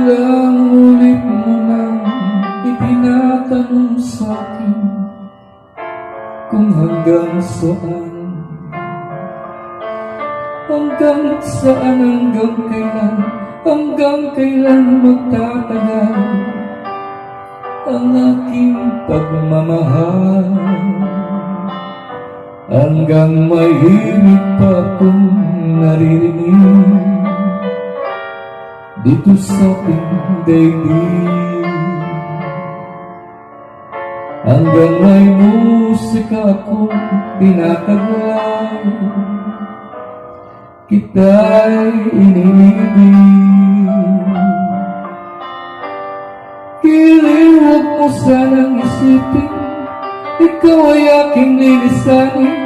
Ilang ulit mo nang itinatanong sa'kin kung hanggang saan, hanggang kailan magtatagal ang aking pagmamahal, hanggang may himig pa akong naririnig dito sa ating daigdig, hanggang may musika akong tinataglaw, kita'y iniibig. Kiling, huwag mo sanang isipin, ikaw ay aking lilisanin,